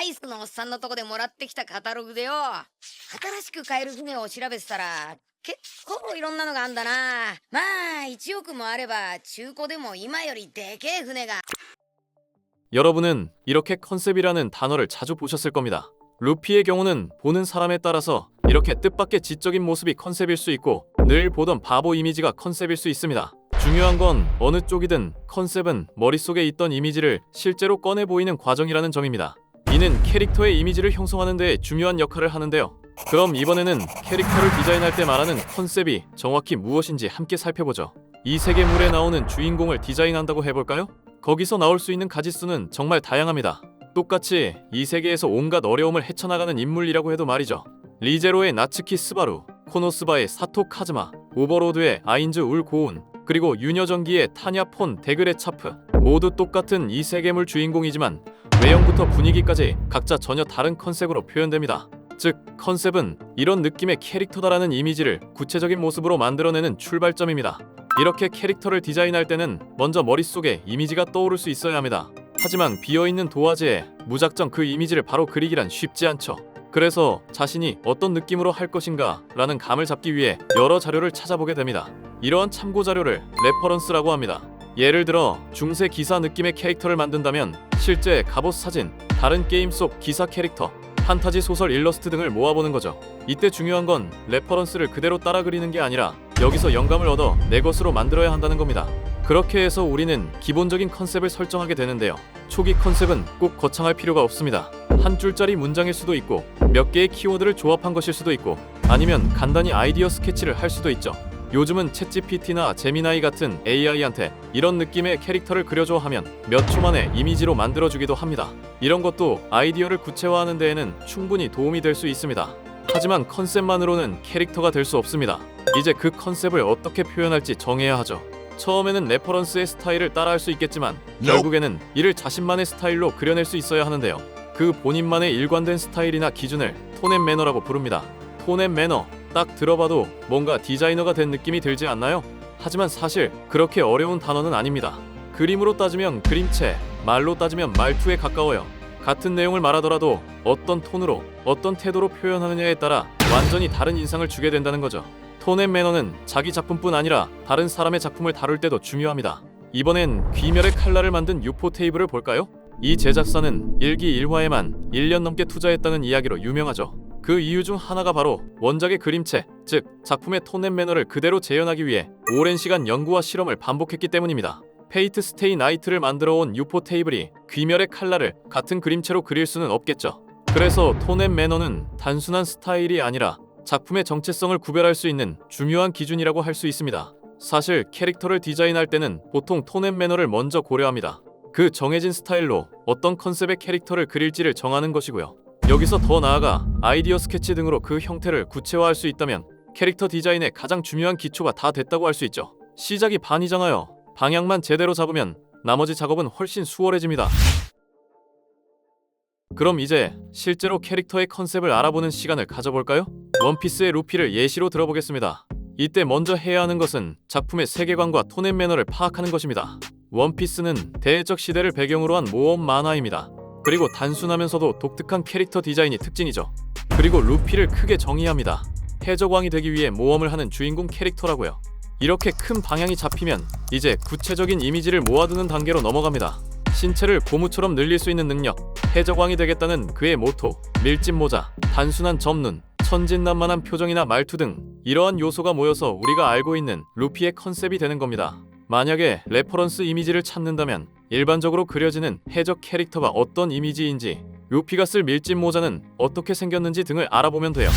イスのおっさんのとこでもらってきたカタログでよ、新しく買える船を調べてたら結構いろんなのがあんだな。まあ1億もあれば中古でも今よりでけえ船が。 여러분은 이렇게 컨셉이라는 단어를 자주 보셨을 겁니다. 루피의 경우는 보는 사람에 따라서 이렇게 뜻밖의 지적인 모습이 컨셉일 수 있고 늘 보던 바보 이미지가 컨셉일 수 있습니다. 중요한 건 어느 쪽이든 컨셉은 머릿속에 있던 이미지를 실제로 꺼내 보이는 과정이라는 점입니다. 이는 캐릭터의 이미지를 형성하는 데 중요한 역할을 하는데요. 그럼 이번에는 캐릭터를 디자인할 때 말하는 컨셉이 정확히 무엇인지 함께 살펴보죠. 이 세계물에 나오는 주인공을 디자인한다고 해볼까요? 거기서 나올 수 있는 가짓수는 정말 다양합니다. 똑같이 이 세계에서 온갖 어려움을 헤쳐나가는 인물이라고 해도 말이죠. 리제로의 나츠키 스바루, 코노스바의 사토 카즈마, 오버로드의 아인즈 울 고운, 그리고 유녀전기의 타냐 폰 데그레 차프, 모두 똑같은 이 세계물 주인공이지만 외형부터 분위기까지 각자 전혀 다른 컨셉으로 표현됩니다. 즉, 컨셉은 이런 느낌의 캐릭터다라는 이미지를 구체적인 모습으로 만들어내는 출발점입니다. 이렇게 캐릭터를 디자인할 때는 먼저 머릿속에 이미지가 떠오를 수 있어야 합니다. 하지만 비어있는 도화지에 무작정 그 이미지를 바로 그리기란 쉽지 않죠. 그래서 자신이 어떤 느낌으로 할 것인가 라는 감을 잡기 위해 여러 자료를 찾아보게 됩니다. 이러한 참고 자료를 레퍼런스라고 합니다. 예를 들어 중세 기사 느낌의 캐릭터를 만든다면 실제 갑옷 사진, 다른 게임 속 기사 캐릭터, 판타지 소설 일러스트 등을 모아보는 거죠. 이때 중요한 건 레퍼런스를 그대로 따라 그리는 게 아니라 여기서 영감을 얻어 내 것으로 만들어야 한다는 겁니다. 그렇게 해서 우리는 기본적인 컨셉을 설정하게 되는데요. 초기 컨셉은 꼭 거창할 필요가 없습니다. 한 줄짜리 문장일 수도 있고 몇 개의 키워드를 조합한 것일 수도 있고 아니면 간단히 아이디어 스케치를 할 수도 있죠. 요즘은 챗GPT나 제미나이 같은 AI한테 이런 느낌의 캐릭터를 그려줘 하면 몇 초 만에 이미지로 만들어주기도 합니다. 이런 것도 아이디어를 구체화하는 데에는 충분히 도움이 될 수 있습니다. 하지만 컨셉만으로는 캐릭터가 될 수 없습니다. 이제 그 컨셉을 어떻게 표현할지 정해야 하죠. 처음에는 레퍼런스의 스타일을 따라할 수 있겠지만 결국에는 이를 자신만의 스타일로 그려낼 수 있어야 하는데요. 그 본인만의 일관된 스타일이나 기준을 톤 앤 매너라고 부릅니다. 톤 앤 매너, 딱 들어봐도 뭔가 디자이너가 된 느낌이 들지 않나요? 하지만 사실 그렇게 어려운 단어는 아닙니다. 그림으로 따지면 그림체, 말로 따지면 말투에 가까워요. 같은 내용을 말하더라도 어떤 톤으로, 어떤 태도로 표현하느냐에 따라 완전히 다른 인상을 주게 된다는 거죠. 톤 앤 매너는 자기 작품뿐 아니라 다른 사람의 작품을 다룰 때도 중요합니다. 이번엔 귀멸의 칼날을 만든 유포 테이블을 볼까요? 이 제작사는 1기 1화에만 1년 넘게 투자했다는 이야기로 유명하죠. 그 이유 중 하나가 바로 원작의 그림체, 즉 작품의 톤 앤 매너를 그대로 재현하기 위해 오랜 시간 연구와 실험을 반복했기 때문입니다. 페이트 스테이 나이트를 만들어온 유포 테이블이 귀멸의 칼날을 같은 그림체로 그릴 수는 없겠죠. 그래서 톤 앤 매너는 단순한 스타일이 아니라 작품의 정체성을 구별할 수 있는 중요한 기준이라고 할 수 있습니다. 사실 캐릭터를 디자인할 때는 보통 톤 앤 매너를 먼저 고려합니다. 그 정해진 스타일로 어떤 컨셉의 캐릭터를 그릴지를 정하는 것이고요. 여기서 더 나아가 아이디어 스케치 등으로 그 형태를 구체화할 수 있다면 캐릭터 디자인의 가장 중요한 기초가 다 됐다고 할 수 있죠. 시작이 반이잖아요. 방향만 제대로 잡으면 나머지 작업은 훨씬 수월해집니다. 그럼 이제 실제로 캐릭터의 컨셉을 알아보는 시간을 가져볼까요? 원피스의 루피를 예시로 들어보겠습니다. 이때 먼저 해야 하는 것은 작품의 세계관과 톤 앤 매너를 파악하는 것입니다. 원피스는 대적 시대를 배경으로 한 모험 만화입니다. 그리고 단순하면서도 독특한 캐릭터 디자인이 특징이죠. 그리고 루피를 크게 정의합니다. 해적왕이 되기 위해 모험을 하는 주인공 캐릭터라고요. 이렇게 큰 방향이 잡히면 이제 구체적인 이미지를 모아두는 단계로 넘어갑니다. 신체를 고무처럼 늘릴 수 있는 능력, 해적왕이 되겠다는 그의 모토, 밀짚 모자, 단순한 접눈, 천진난만한 표정이나 말투 등 이러한 요소가 모여서 우리가 알고 있는 루피의 컨셉이 되는 겁니다. 만약에 레퍼런스 이미지를 찾는다면 일반적으로 그려지는 해적 캐릭터가 어떤 이미지인지, 루피가 쓸 밀짚 모자는 어떻게 생겼는지 등을 알아보면 돼요.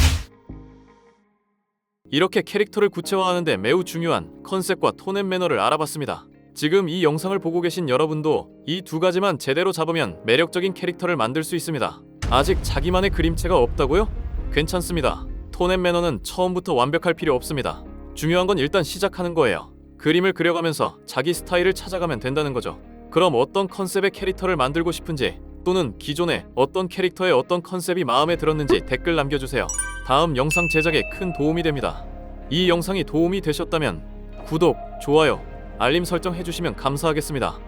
이렇게 캐릭터를 구체화하는데 매우 중요한 컨셉과 톤 앤 매너를 알아봤습니다. 지금 이 영상을 보고 계신 여러분도 이 두 가지만 제대로 잡으면 매력적인 캐릭터를 만들 수 있습니다. 아직 자기만의 그림체가 없다고요? 괜찮습니다. 톤 앤 매너는 처음부터 완벽할 필요 없습니다. 중요한 건 일단 시작하는 거예요. 그림을 그려가면서 자기 스타일을 찾아가면 된다는 거죠. 그럼 어떤 컨셉의 캐릭터를 만들고 싶은지, 또는 기존에 어떤 캐릭터의 어떤 컨셉이 마음에 들었는지 댓글 남겨주세요. 다음 영상 제작에 큰 도움이 됩니다. 이 영상이 도움이 되셨다면 구독, 좋아요, 알림 설정 해주시면 감사하겠습니다.